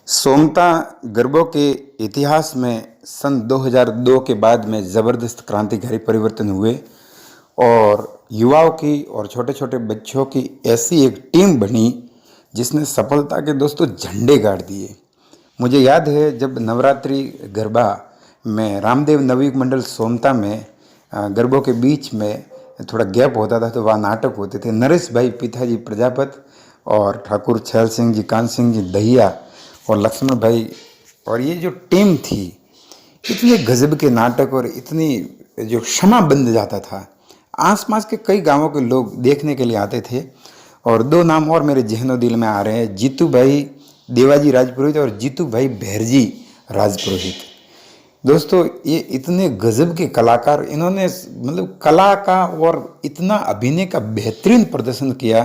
सोमता गरबों के इतिहास में सन 2002 के बाद में ज़बरदस्त क्रांतिकारी परिवर्तन हुए और युवाओं की और छोटे छोटे बच्चों की ऐसी एक टीम बनी जिसने सफलता के दोस्तों झंडे गाड़ दिए। मुझे याद है जब नवरात्रि गरबा में रामदेव नवयुग मंडल सोमता में गरबों के बीच में थोड़ा गैप होता था तो वहाँ नाटक होते थे। नरेश भाई पिताजी प्रजापत और ठाकुर छैल सिंह जी, कान सिंह जी दहिया और लक्ष्मण भाई और ये जो टीम थी, इतने गजब के नाटक और इतनी जो क्षमा बन जाता था। आसपास के कई गांवों के लोग देखने के लिए आते थे और दो नाम और मेरे जहनो दिल में आ रहे हैं, जीतू भाई देवाजी राजपुरोहित और जीतू भाई भैरजी राजपुरोहित। दोस्तों ये इतने गजब के कलाकार, इन्होंने मतलब कला का और इतना अभिनय का बेहतरीन प्रदर्शन किया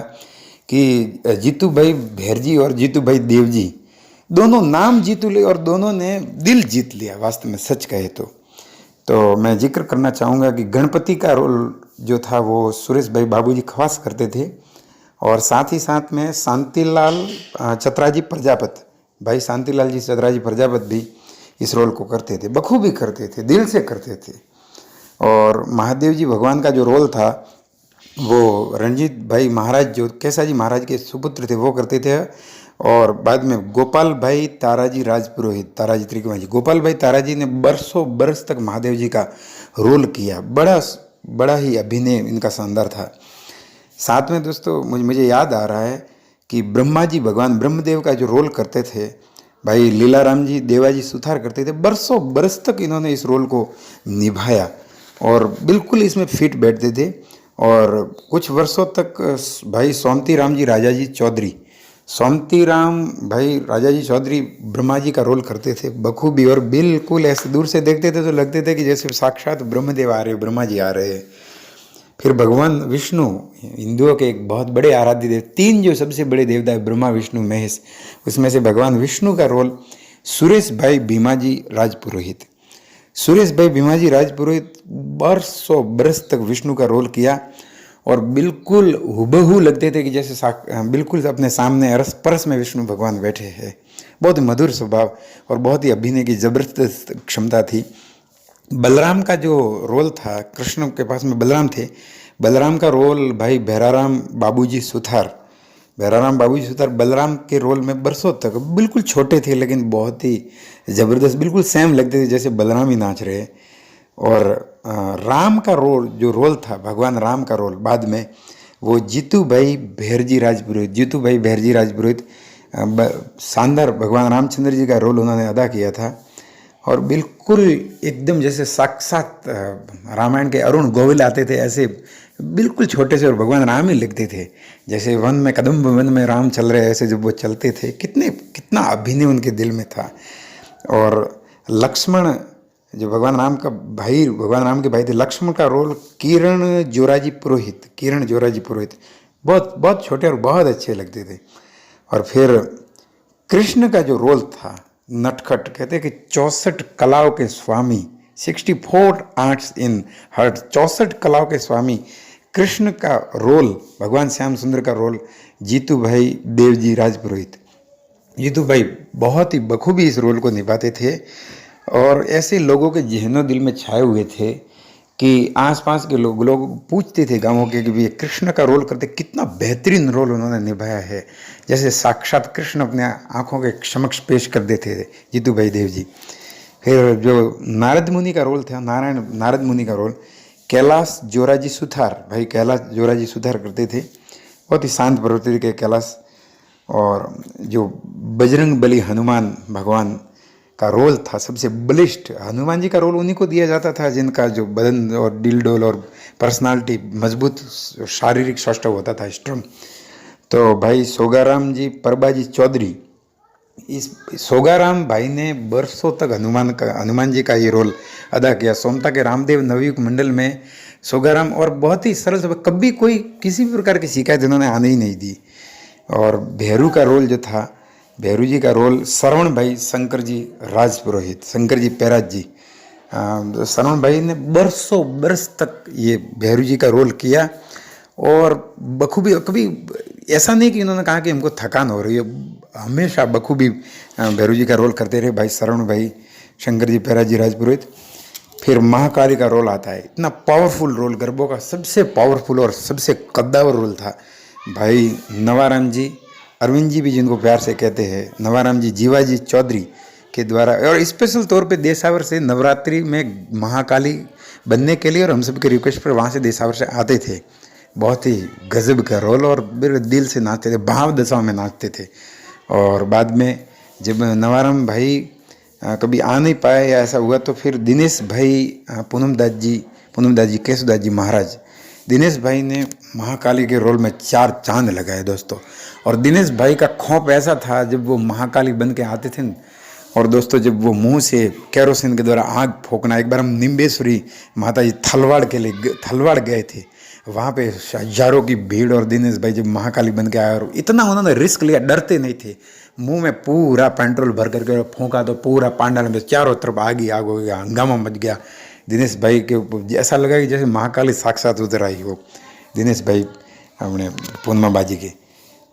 कि जीतू भाई भैरजी और जीतू भाई देवजी दोनों नाम जीत लिए और दोनों ने दिल जीत लिया वास्तव में, सच कहे तो मैं जिक्र करना चाहूँगा कि गणपति का रोल जो था वो सुरेश भाई बाबूजी खवास करते थे और साथ ही साथ में शांतिलाल चतराजी प्रजापत, भाई शांतिलाल जी चतराजी प्रजापत भी इस रोल को करते थे, बखूबी करते थे, दिल से करते थे। और महादेव जी भगवान का जो रोल था वो रणजीत भाई महाराज जो कैसा जी महाराज के सुपुत्र थे वो करते थे। और बाद में गोपाल भाई ताराजी राजपुरोहित, ताराजी त्रिकुमार गोपाल भाई ताराजी ने बरसों बरस तक महादेव जी का रोल किया। बड़ा ही अभिनय इनका शानदार था। साथ में दोस्तों मुझे याद आ रहा है कि ब्रह्मा जी भगवान ब्रह्मदेव का जो रोल करते थे भाई लीलाराम जी देवाजी सुथार करते थे। बरसों बरस तक इन्होंने इस रोल को निभाया और बिल्कुल इसमें फिट बैठते थे। और कुछ वर्षों तक भाई सोमती राम जी राजाजी चौधरी, सोमती राम भाई राजाजी चौधरी ब्रह्मा जी का रोल करते थे बखूबी और बिल्कुल ऐसे दूर से देखते थे तो लगते थे कि जैसे साक्षात ब्रह्मदेव आ रहे, ब्रह्मा जी आ रहे हैं। फिर भगवान विष्णु, हिंदुओं के एक बहुत बड़े आराध्य देव, तीन जो सबसे बड़े देवता है ब्रह्मा विष्णु महेश, उसमें से भगवान विष्णु का रोल सुरेश भाई भीमाजी राजपुरोहित। सुरेश भाई भीमाजी राजपुरोहित बरसों बरस तक विष्णु का रोल किया और बिल्कुल हुबहू लगते थे कि जैसे बिल्कुल अपने सामने अरस परस में विष्णु भगवान बैठे हैं। बहुत मधुर स्वभाव और बहुत ही अभिनय की जबरदस्त क्षमता थी। बलराम का जो रोल था, कृष्ण के पास में बलराम थे, बलराम का रोल भाई भैराराम बाबूजी सुथार, भैराराम बाबूजी सुथार बलराम के रोल में बरसों तक बिल्कुल छोटे थे लेकिन बहुत ही ज़बरदस्त, बिल्कुल सेम लगते थे जैसे बलराम ही नाच रहे। और राम का रोल था, भगवान राम का रोल बाद में वो जीतू भाई भैरजी राजपुरोहित, जीतू भाई भैरजी राजपुरोहित शानदार भगवान रामचंद्र जी का रोल उन्होंने अदा किया था। और बिल्कुल एकदम जैसे साक्षात रामायण के अरुण गोविल आते थे, ऐसे बिल्कुल छोटे से और भगवान राम ही लगते थे, जैसे वन में कदम वन में राम चल रहे ऐसे जब वो चलते थे। कितना अभिनय उनके दिल में था। और लक्ष्मण जो भगवान राम के भाई थे, लक्ष्मण का रोल किरण जोराजी पुरोहित बहुत बहुत छोटे और बहुत अच्छे लगते थे। और फिर कृष्ण का जो रोल था नटखट, कहते हैं कि 64 कलाओं के स्वामी, 64 आर्ट्स इन हर्ट, 64 कलाओं के स्वामी कृष्ण का रोल, भगवान श्याम सुंदर का रोल जीतू भाई देवजी राजपुरोहित, जीतू भाई बहुत ही बखूबी इस रोल को निभाते थे। और ऐसे लोगों के जहनों दिल में छाए हुए थे कि आसपास के लोग पूछते थे गांवों के कि भी कृष्ण का रोल करते, कितना बेहतरीन रोल उन्होंने निभाया है, जैसे साक्षात कृष्ण अपने आंखों के समक्ष पेश कर देते थे जीतू भाई देव जी। फिर जो नारद मुनि का रोल था, नारद मुनि का रोल कैलाश जोराजी सुथार, भाई कैलाश जोराजी सुथार करते थे, बहुत ही शांत प्रवृत्ति के कैलाश। और जो बजरंग बली हनुमान भगवान का रोल था, सबसे बलिष्ठ हनुमान जी का रोल उन्हीं को दिया जाता था जिनका जो बदन और दिल डोल और पर्सनालिटी मजबूत शारीरिक सौष्ठव होता था, स्ट्रॉन्ग। तो भाई सोगाराम जी परबाजी चौधरी, इस सोगाराम भाई ने बरसों तक हनुमान जी का ये रोल अदा किया। सोमता के रामदेव नवयुग मंडल में सोगाराम, और बहुत ही सरल से कभी कोई किसी भी प्रकार की शिकायत इन्होंने आने ही नहीं दी। और भैरू का रोल जो था, भैरू जी का रोल श्रवण भाई शंकर जी राजपुरोहित, शंकर जी पैराज जी, श्रवण भाई ने बरसों बरस तक ये भैरू जी का रोल किया। और बखूबी, कभी ऐसा नहीं कि इन्होंने कहा कि हमको थकान हो रही है, हमेशा बखूबी भैरू जी का रोल करते रहे भाई शरण भाई शंकर जी पैरा जी राजपुरोहित। फिर महाकाली का रोल आता है, इतना पावरफुल रोल, गरबों का सबसे पावरफुल और सबसे कद्दावर रोल था भाई नवाराम जी, अरविंद जी भी जिनको प्यार से कहते हैं, नवाराम जी जीवाजी चौधरी के द्वारा। और स्पेशल तौर पे देसावर से नवरात्रि में महाकाली बनने के लिए और हम सब के रिक्वेस्ट पर वहाँ से देसावर से आते थे। बहुत ही गजब का रोल और मेरे दिल से नाचते थे, भाव दशाओं में नाचते थे। और बाद में जब नवाराम भाई कभी आ नहीं पाए या ऐसा हुआ तो फिर दिनेश भाई पूनम दास जी केशवदास जी महाराज, दिनेश भाई ने महाकाली के रोल में 4 चांद लगाए दोस्तों। और दिनेश भाई का खौफ ऐसा था जब वो महाकाली बन के आते थे न, और दोस्तों जब वो मुंह से केरोसिन के द्वारा आग फोकना, एक बार हम निम्बेश्वरी माता जी थलवाड़ गए थे, वहाँ पे हजारों की भीड़, और दिनेश भाई जब महाकाली बन के आए और इतना उन्होंने रिस्क लिया, डरते नहीं थे, मुंह में पूरा पेट्रोल भर करके फूंका तो पूरा पांडाल में चारों तरफ आग ही आग हो गया, हंगामा मच गया। दिनेश भाई के ऐसा लगा कि जैसे महाकाली साक्षात उतर आई हो दिनेश भाई अपने पूर्णिमा बाजी के।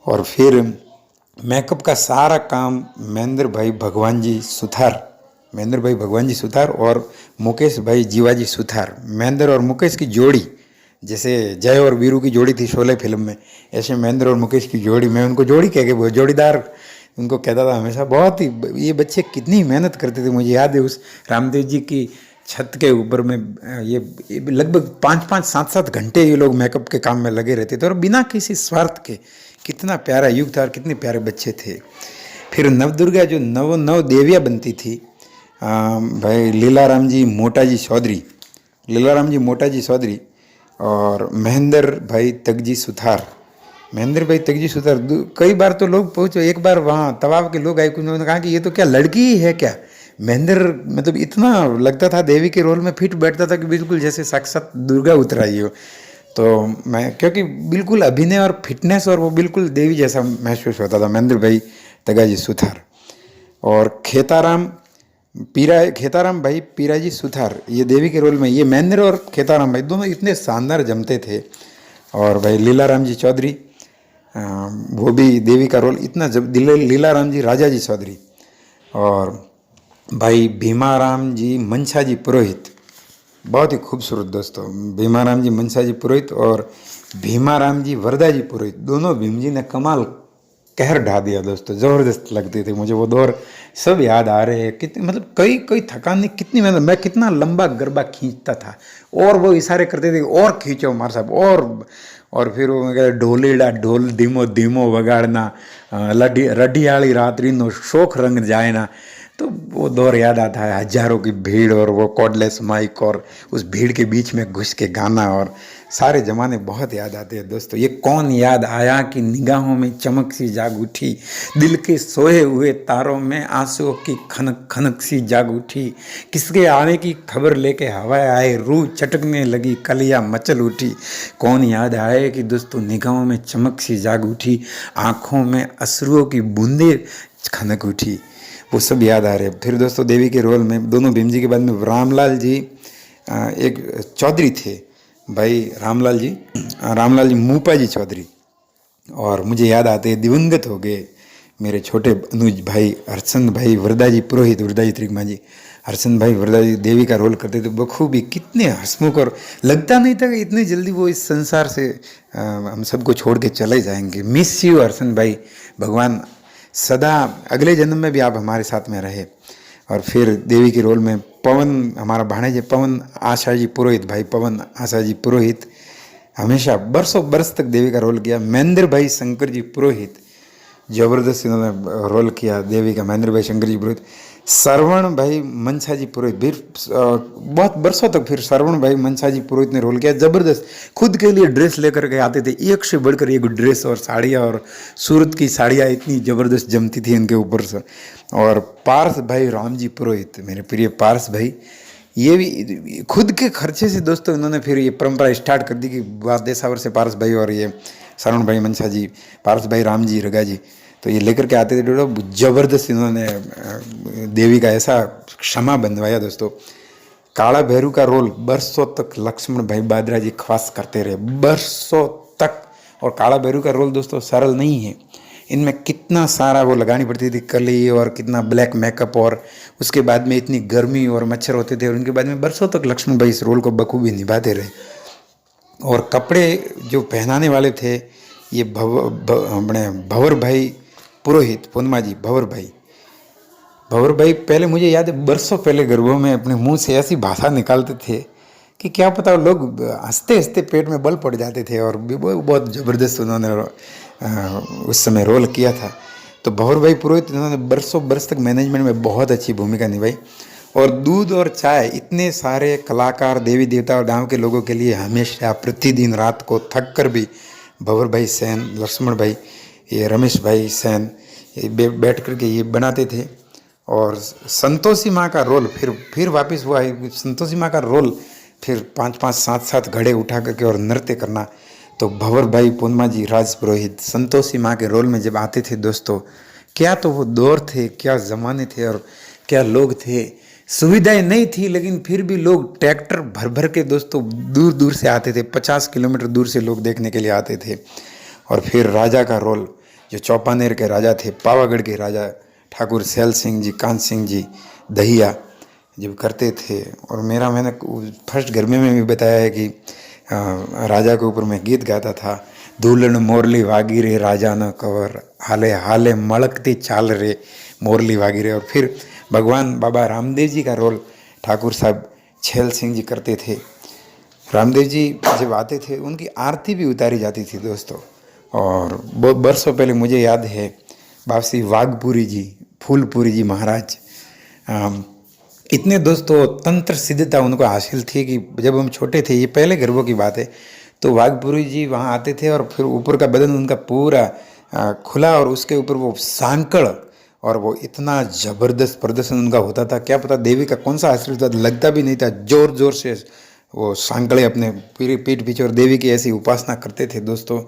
और फिर मेकअप का सारा काम महेंद्र भाई भगवान जी सुथार और मुकेश भाई जीवाजी सुथार। महेंद्र और मुकेश की जोड़ी, जैसे जय और वीरू की जोड़ी थी शोले फिल्म में, ऐसे महेंद्र और मुकेश की जोड़ी, मैं उनको जोड़ी कह के वो जोड़ीदार उनको कहता था हमेशा। बहुत ही ये बच्चे कितनी मेहनत करते थे, मुझे याद है उस रामदेव जी की छत के ऊपर में ये लगभग 5-5, 7-7 घंटे ये लोग मेकअप के काम में लगे रहते थे और बिना किसी स्वार्थ के। कितना प्यारा युग था और कितने प्यारे बच्चे थे। फिर नवदुर्गा जो नव देवियाँ बनती थी भाई लीलाराम जी मोटा जी चौधरी और महेंद्र भाई तगजी सुथार। कई बार तो लोग पहुँचे, एक बार वहाँ तवाब के लोग आए, कुछ उन्होंने कहा कि ये तो क्या लड़की ही है क्या। महेंद्र मतलब इतना लगता था देवी के रोल में फिट बैठता था कि बिल्कुल जैसे साक्षात दुर्गा उतर आई हो। तो मैं क्योंकि बिल्कुल अभिनय और फिटनेस और वो बिल्कुल देवी जैसा महसूस होता था महेंद्र भाई तगाजी सुथार। और खेताराम भाई पीराजी सुथार, ये देवी के रोल में ये महेंद्र और खेताराम भाई दोनों इतने शानदार जमते थे। और भाई लीलाराम जी चौधरी वो भी देवी का रोल इतना लीलाराम जी राजा जी चौधरी। और भाई भीमाराम जी मनसा जी पुरोहित, बहुत ही खूबसूरत दोस्तों, भीमाराम जी मनसा जी पुरोहित और भीमाराम जी वरदा जी पुरोहित, दोनों भीम जी ने कमाल कहर ढा दिया दोस्तों, ज़बरदस्त लगते थे मुझे वो दौर, सब याद आ रहे हैं। कितने मतलब कोई थकान नहीं, कितनी मेहनत, मैं कितना लंबा गरबा खींचता था और वो इशारे करते थे और खींचो मार साहब। और फिर वो ढोलीड़ा ढोल धीमो धीमो वगाड़ना, रढ़ियाली रात्रि नो शोक रंग जाए ना, तो वो दौर याद आता है। हजारों की भीड़ और वो कॉर्डलेस माइक और उस भीड़ के बीच में घुस के गाना, और सारे ज़माने बहुत याद आते हैं दोस्तों। ये कौन याद आया कि निगाहों में चमक सी जाग उठी, दिल के सोए हुए तारों में आंसुओं की खनक खनक सी जाग उठी, किसके आने की खबर लेके हवाएं आए, रूह चटकने लगी कलियां मचल उठी। कौन याद आए कि दोस्तों निगाहों में चमक सी जाग उठी, आँखों में अश्रुओं की बूंदें खनक उठी, वो सब याद आ रहे हैं। फिर दोस्तों देवी के रोल में दोनों भीम जी के बाद में रामलाल जी एक चौधरी थे भाई, रामलाल जी मूपा जी चौधरी। और मुझे याद आते हैं दिवंगत हो गए मेरे छोटे अनुज भाई हरचंद भाई वरदा जी पुरोहित, वरदा जी त्रिकमा जी, हरचंद भाई वरदा जी देवी का रोल करते थे बखूबी, कितने हंसमुख, और लगता नहीं था कि इतनी जल्दी वो इस संसार से हम सबको छोड़ के चले जाएंगे। मिस यू हरचंद भाई, भगवान सदा अगले जन्म में भी आप हमारे साथ में रहे। और फिर देवी के रोल में पवन, हमारा भाणेज पवन आशा जी पुरोहित, भाई पवन आशा जी पुरोहित हमेशा बरसों बरस तक देवी का रोल किया। महेंद्र भाई शंकर जी पुरोहित, जबरदस्त इन्होंने रोल किया देवी का, महेंद्र भाई शंकर जी पुरोहित। श्रवण भाई मनसा जी पुरोहित, फिर बहुत बरसों तक फिर श्रवण भाई मनसा जी पुरोहित ने रोल किया, जबरदस्त। खुद के लिए ड्रेस लेकर के आते थे, एक से बढ़कर एक ड्रेस और साड़ियाँ, और सूरत की साड़ियाँ इतनी ज़बरदस्त जमती थी इनके ऊपर से। और पार्थ भाई राम जी पुरोहित, मेरे प्रिय पार्थ भाई, ये भी खुद के खर्चे से दोस्तों इन्होंने फिर ये परंपरा स्टार्ट कर दी कि देसावर से पारस भाई और ये श्रवण भाई मनसा जी, पारस भाई राम जी रगा जी, तो ये लेकर के आते थे। जबरदस्त इन्होंने देवी का ऐसा क्षमा बंधवाया दोस्तों। काला भैरू का रोल बरसों तक लक्ष्मण भाई बादरा जी खास करते रहे, बरसों तक। और काला भैरू का रोल दोस्तों सरल नहीं है, इनमें कितना सारा वो लगानी पड़ती थी कली और कितना ब्लैक मेकअप, और उसके बाद में इतनी गर्मी और मच्छर होते थे, और उनके बाद में बरसों तक लक्ष्मण भाई इस रोल को बखूबी निभाते रहे। और कपड़े जो पहनाने वाले थे ये अपने भंवर भाई पुरोहित, पूर्णिमा जी भंवर भाई पहले मुझे याद है बरसों पहले गरबों में अपने मुंह से ऐसी भाषा निकालते थे कि क्या पता लोग हंसते हंसते पेट में बल पड़ जाते थे, और बहुत ज़बरदस्त उन्होंने उस समय रोल किया था। तो भंवर भाई पुरोहित इन्होंने बरसों बरस तक मैनेजमेंट में बहुत अच्छी भूमिका निभाई। और दूध और चाय, इतने सारे कलाकार, देवी देवता और गांव के लोगों के लिए हमेशा प्रतिदिन रात को थक कर भी भंवर भाई सेन, लक्ष्मण भाई, ये रमेश भाई सेन ये बैठ कर के ये बनाते थे। और संतोषी माँ का रोल फिर वापस हुआ है। संतोषी माँ का रोल फिर 5-5 7-7 घड़े उठा करके और नृत्य करना। तो भंवर भाई, पूर्णिमा जी, राज पुरोहित संतोषी माँ के रोल में जब आते थे दोस्तों, क्या तो वो दौर थे, क्या ज़माने थे और क्या लोग थे। सुविधाएं नहीं थी लेकिन फिर भी लोग ट्रैक्टर भर भर के दोस्तों दूर दूर से आते थे, 50 किलोमीटर दूर से लोग देखने के लिए आते थे। और फिर राजा का रोल, जो चौपानेर के राजा थे, पावागढ़ के राजा ठाकुर सैल सिंह जी, कान सिंह जी दहिया जब करते थे। और मैंने फर्स्ट गर्मी में भी बताया है कि राजा के ऊपर मैं गीत गाता था, दुल्हन मोरली वागी रे राजा न कवर, हाले हाले मड़कती चाल रे मोरली वागी रे। और फिर भगवान बाबा रामदेव जी का रोल ठाकुर साहब छैल सिंह जी करते थे। रामदेव जी जब आते थे उनकी आरती भी उतारी जाती थी दोस्तों। और बहुत बरसों पहले मुझे याद है बाबसी वाघपुरी जी, फूलपुरी जी महाराज, इतने दोस्तों तंत्र सिद्धता उनको हासिल थी कि जब हम छोटे थे, ये पहले गरबों की बात है, तो वाघपुरी जी वहाँ आते थे और फिर ऊपर का बदन उनका पूरा खुला और उसके ऊपर वो सांकड़, और वो इतना ज़बरदस्त प्रदर्शन उनका होता था, क्या पता देवी का कौन सा आशीर्वाद था, लगता भी नहीं था। जोर जोर से वो सांकड़े अपने पीठ पीछे और देवी की ऐसी उपासना करते थे दोस्तों।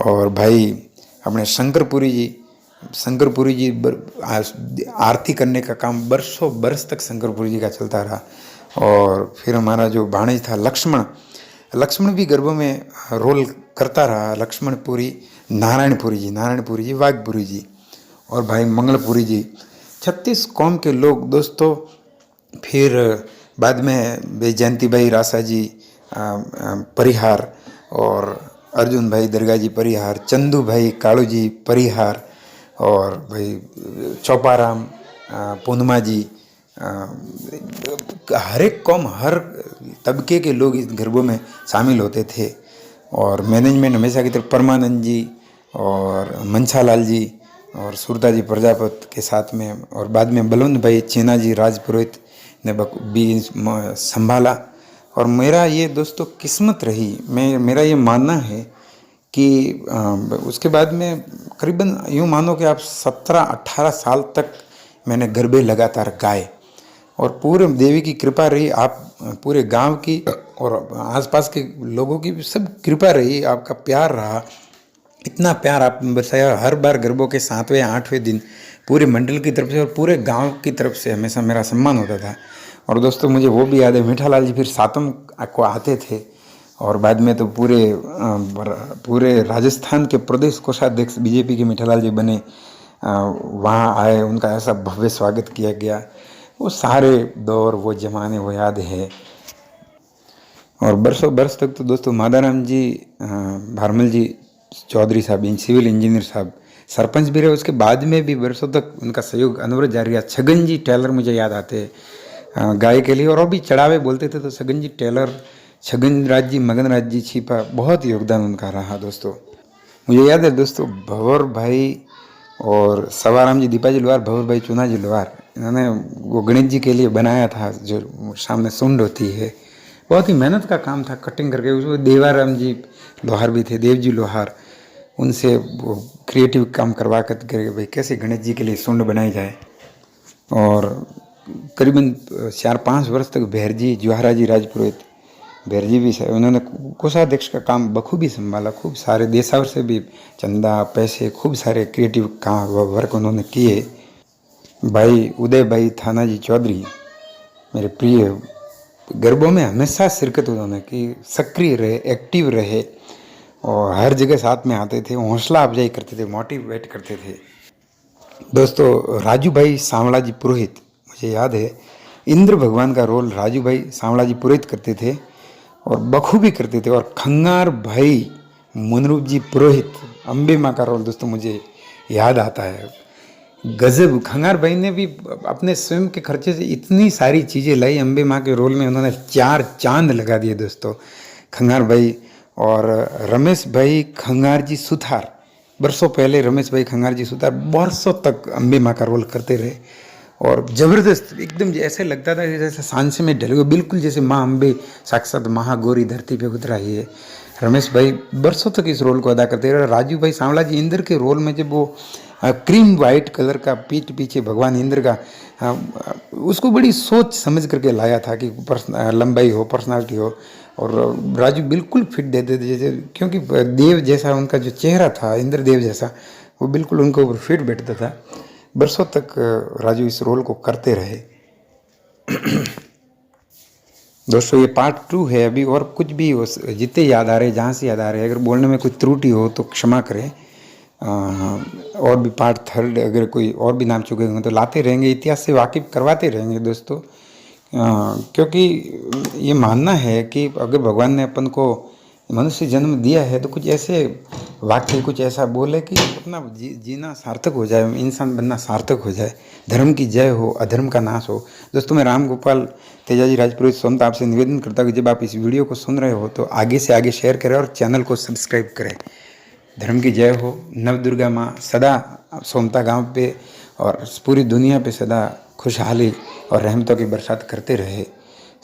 और भाई अपने शंकरपुरी जी आरती करने का काम बरसों बरस तक शंकरपुरी जी का चलता रहा। और फिर हमारा जो भाणेज था लक्ष्मण भी गरबों में रोल करता रहा। लक्ष्मणपुरी, नारायणपुरी जी, वाघपुरी जी और भाई मंगलपुरी जी, 36 कौम के लोग दोस्तों। फिर बाद में जयंती भाई रासा जी परिहार, और अर्जुन भाई दरगाह जी परिहार, चंदू भाई कालू जी परिहार, और भाई चौपाराम, पूर्णिमा जी, हर एक कौम, हर तबके के लोग इस गरबों में शामिल होते थे। और मैनेजमेंट हमेशा की तरफ परमानंद जी और मनसालाल जी और सुरता जी प्रजापत के साथ में, और बाद में बलवंत भाई चीना जी राजपुरोहित ने भी संभाला। और मेरा ये दोस्तों किस्मत रही, मेरा ये मानना है कि उसके बाद में करीबन यूँ मानो कि आप 17-18 साल तक मैंने गरबे लगातार गाए, और पूरे देवी की कृपा रही, आप पूरे गांव की और आसपास के लोगों की भी सब कृपा रही, आपका प्यार रहा, इतना प्यार आप बरसाया। हर बार गरबों के 7वें 8वें दिन पूरे मंडल की तरफ से और पूरे गांव की तरफ से हमेशा मेरा सम्मान होता था। और दोस्तों मुझे वो भी याद है, मीठालाल जी फिर 7वें को आते थे, और बाद में तो पूरे राजस्थान के प्रदेश कोषाध्यक्ष बीजेपी के मीठालाल जी बने, वहाँ आए, उनका ऐसा भव्य स्वागत किया गया। वो सारे दौर, वो जमाने, वो याद है। और बरसों बरस तक तो दोस्तों मादाराम जी, भारमल जी चौधरी साहब, सिविल इंजीनियर साहब सरपंच भी रहे, उसके बाद में भी बरसों तक उनका सहयोग अनवरत जारी रहा। छगन जी टेलर मुझे याद आते हैं गाय के लिए, और भी चढ़ावे बोलते थे तो छगन जी टेलर, छगन राज जी, मगन राज जी छिपा, बहुत योगदान उनका रहा दोस्तों। मुझे याद है दोस्तों भंवर भाई और सवाराम जी, दीपा जी लोहार, भंवर भाई चूना जी लोहार, इन्होंने वो गणेश जी के लिए बनाया था जो सामने सुंड होती है, बहुत ही मेहनत का काम था कटिंग करके। उसमें देवाराम जी लोहार भी थे, देव जी लोहार, उनसे वो क्रिएटिव काम करवा कर भाई कैसे गणेश जी के लिए सुंड बनाई जाए। और करीबन 4-5 वर्ष तक भैर जी, ज्वाहरा जी राजपुरोहित, भैर जी भी उन्होंने कोषाध्यक्ष का काम बखूबी संभाला। खूब सारे देशावर से भी चंदा, पैसे, खूब सारे क्रिएटिव काम वर्क उन्होंने किए। भाई उदय भाई थाना जी चौधरी मेरे प्रिय, गरबों में हमेशा शिरकत उन्होंने की, सक्रिय रहे, एक्टिव रहे। और हर जगह साथ में आते थे, हौसला अफजाई करते थे, मोटिवेट करते थे। दोस्तों राजू भाई सांवला जी पुरोहित, मुझे याद है इंद्र भगवान का रोल राजू भाई सांवला जी पुरोहित करते थे और बखूबी करते थे। और खंगार भाई मुनरूप जी पुरोहित अम्बे माँ का रोल दोस्तों मुझे याद आता है। गजब, खंगार भाई ने भी अपने स्वयं के खर्चे से इतनी सारी चीज़ें लाई अम्बे माँ के रोल में, उन्होंने 4 चांद लगा दिए दोस्तों खंगार भाई। और रमेश भाई खंगार जी सुथार, बरसों पहले रमेश भाई खंगार जी सुथार बरसों तक अम्बे माँ का रोल करते रहे और ज़बरदस्त एकदम ऐसे लगता था जैसे सांसे में ढल गए, बिल्कुल जैसे माँ अम्बे साक्षात महागौरी धरती पे उतरा ही है। रमेश भाई बरसों तक इस रोल को अदा करते रहे। राजू भाई सांवला जी इंद्र के रोल में जब वो क्रीम वाइट कलर का पीठ पीछे भगवान इंद्र का उसको बड़ी सोच समझ करके लाया था कि लंबाई हो, पर्सनालिटी हो। और राजू बिल्कुल फिट देते थे जैसे, क्योंकि देव जैसा उनका जो चेहरा था इंद्र देव जैसा, वो बिल्कुल उनको ऊपर फिट बैठता था। बरसों तक राजू इस रोल को करते रहे। दोस्तों ये पार्ट 2 है अभी, और कुछ भी हो जितने याद आ रहे, जहाँ से याद आ रहे, अगर बोलने में कोई त्रुटि हो तो क्षमा करें। और भी पार्ट 3 अगर कोई और भी नाम चुके होंगे तो लाते रहेंगे, इतिहास से वाकिफ करवाते रहेंगे दोस्तों। क्योंकि ये मानना है कि अगर भगवान ने अपन को मनुष्य जन्म दिया है तो कुछ ऐसे वाक्य, कुछ ऐसा बोले कि अपना जीना सार्थक हो जाए, इंसान बनना सार्थक हो जाए, धर्म की जय हो, अधर्म का नाश हो। दोस्तों मैं राम गोपाल तेजाजी राजपुरोहित सोमता आपसे निवेदन करता हूँ कि जब आप इस वीडियो को सुन रहे हो तो आगे से आगे शेयर करें और चैनल को सब्सक्राइब करें। धर्म की जय हो। नवदुर्गा माँ सदा सोमता गांव पे और पूरी दुनिया पे सदा खुशहाली और रहमतों की बरसात करते रहे।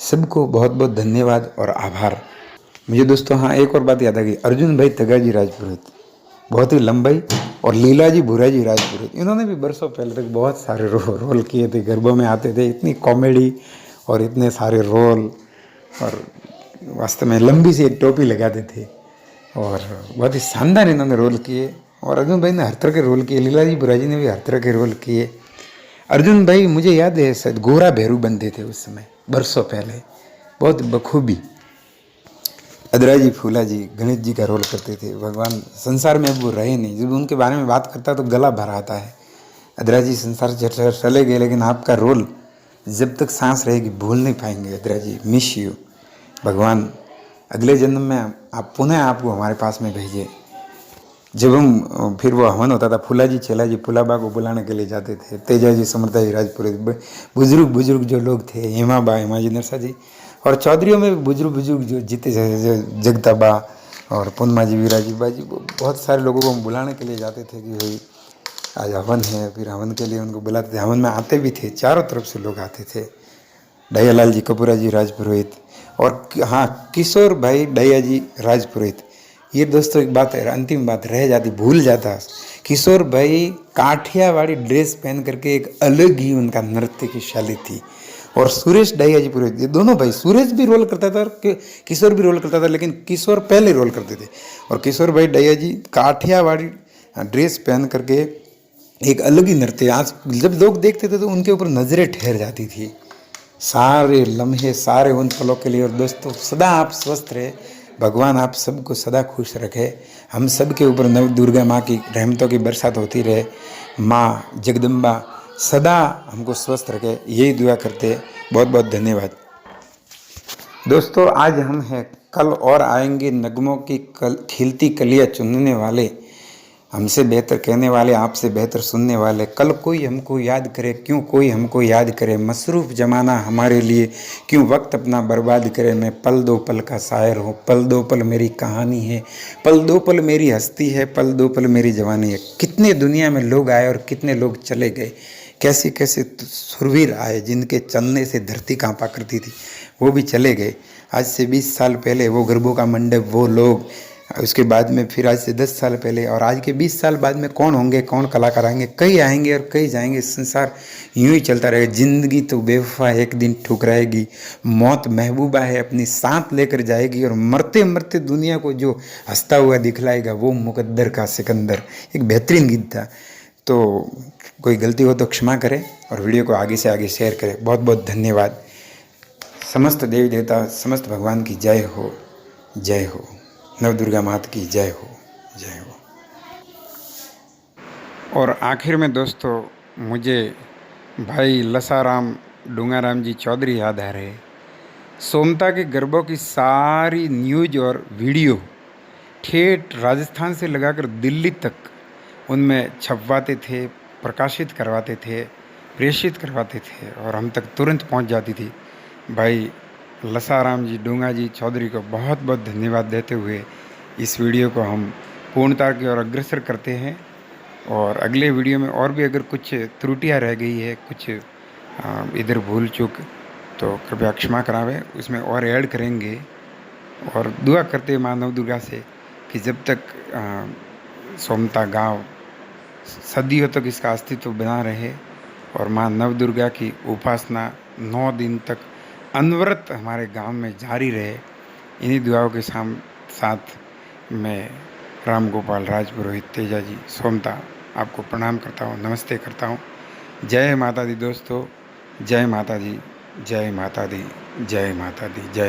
सबको बहुत बहुत धन्यवाद और आभार। मुझे दोस्तों हाँ एक और बात याद आ गई, अर्जुन भाई तगाजी राजपुरोहित बहुत ही लंबाई, और लीला जी भूरा जी राजपुरोहित, इन्होंने भी बरसों पहले तक बहुत सारे रोल किए थे, गरबों में आते थे, इतनी कॉमेडी और इतने सारे रोल, और वास्तव में लंबी सी एक टोपी लगाते थे और बहुत ही शानदार इन्होंने रोल किए। और अर्जुन भाई ने हर तरह के रोल किए, लीला जी बुराजी ने भी हर तरह के रोल किए। अर्जुन भाई मुझे याद है शायद गोरा भैरू बनते थे उस समय, बरसों पहले, बहुत बखूबी। अदरा जी फूला जी गणेश जी का रोल करते थे। भगवान संसार में अब वो रहे नहीं, जब उनके बारे में बात करता तो गला भर आता है। अदरा जी संसार से चले गए, लेकिन आपका रोल जब तक सांस रहेगी भूल नहीं पाएंगे। अदरा जी मिस यू। भगवान अगले जन्म में आप पुनः आपको हमारे पास में भेजिए। जब हम फिर वो हवन होता था, फूला जी चेला जी फूलाबा को बुलाने के लिए जाते थे, तेजा जी समर्था जी राजपुरोहित, बुजुर्ग जो लोग थे, हेमा जी नरसा जी, और चौधरीयों में बुजुर्ग जो जीते जगता बा और पुनमा जी वीरा जी बाजी, बहुत सारे लोगों को हम बुलाने के लिए जाते थे कि भाई आज हवन है। फिर हवन के लिए उनको बुलाते थे, हवन में आते भी थे, चारों तरफ से लोग आते थे। दयालाल जी कपूरा जी राजपुरोहित, और हाँ किशोर भाई डैया जी राजपुरोहित। ये दोस्तों एक बात है, अंतिम बात रह जाती, भूल जाता। किशोर भाई काठियावाड़ी ड्रेस पहन करके एक अलग ही उनका नृत्य की शैली थी। और सुरेश डैया जी पुरोहित, ये दोनों भाई, सुरेश भी रोल करता था और किशोर भी रोल करता था, लेकिन किशोर पहले रोल करते थे। और किशोर भाई डैया जी काठियावाड़ी ड्रेस पहन करके एक अलग ही नृत्य, आज जब लोग देखते थे तो उनके ऊपर नज़रें ठहर जाती थी। सारे लम्हे, सारे उन पलों के लिए। और दोस्तों सदा आप स्वस्थ रहे, भगवान आप सबको सदा खुश रखे, हम सब के ऊपर नव दुर्गा माँ की रहमतों की बरसात होती रहे, माँ जगदम्बा सदा हमको स्वस्थ रखे, यही दुआ करते। बहुत बहुत धन्यवाद दोस्तों। आज हम हैं, कल और आएंगे नगमों की खिलती कलियाँ चुनने वाले, हमसे बेहतर कहने वाले, आपसे बेहतर सुनने वाले। कल कोई हमको याद करे, क्यों कोई हमको याद करे, मसरूफ़ ज़माना हमारे लिए क्यों वक्त अपना बर्बाद करे। मैं पल दो पल का शायर हूँ, पल दो पल मेरी कहानी है, पल दो पल मेरी हस्ती है, पल दो पल मेरी जवानी है। कितने दुनिया में लोग आए और कितने लोग चले गए, कैसे कैसे सुरवीर आए जिनके चलने से धरती काँपा करती थी, वो भी चले गए। आज से 20 साल पहले वो गरबों का मंडप, वो लोग, उसके बाद में फिर आज से 10 साल पहले और आज के 20 साल बाद में कौन होंगे, कौन कलाकार आएंगे, कई आएंगे और कई जाएंगे। संसार यूं ही चलता रहेगा। ज़िंदगी तो बेवफा एक दिन ठुकराएगी, मौत महबूबा है अपनी साथ लेकर जाएगी, और मरते मरते दुनिया को जो हंसता हुआ दिखलाएगा वो मुकद्दर का सिकंदर। एक बेहतरीन गीत था। तो कोई गलती हो तो क्षमा करें और वीडियो को आगे से आगे शेयर करें। बहुत बहुत धन्यवाद। समस्त देवी देवता, समस्त भगवान की जय हो, जय हो। नवदुर्गा माता की जय हो, जय हो। और आखिर में दोस्तों मुझे भाई लसाराम डूंगाराम जी चौधरी याद आ रहे। सोमता के गरबों की सारी न्यूज और वीडियो ठेठ राजस्थान से लगाकर दिल्ली तक उनमें छपवाते थे, प्रकाशित करवाते थे, प्रेषित करवाते थे और हम तक तुरंत पहुंच जाती थी। भाई लसाराम जी डूंगा जी चौधरी को बहुत बहुत धन्यवाद देते हुए इस वीडियो को हम पूर्णता की ओर अग्रसर करते हैं। और अगले वीडियो में और भी अगर कुछ त्रुटियां रह गई है, कुछ इधर भूल चूक, तो कृपया क्षमा करावें, उसमें और ऐड करेंगे। और दुआ करते हैं माँ नव दुर्गा से कि जब तक सोमता गांव सदियों तक इसका अस्तित्व बना रहे और माँ नव दुर्गा की उपासना 9 दिन तक अनवरत हमारे गांव में जारी रहे। इन्हीं दुआओं के साथ मैं राम गोपाल राजपुरोहित तेजा जी सोमता आपको प्रणाम करता हूँ, नमस्ते करता हूँ। जय माता दी दोस्तों, जय माता दी, जय माता दी, जय माता दी, जय।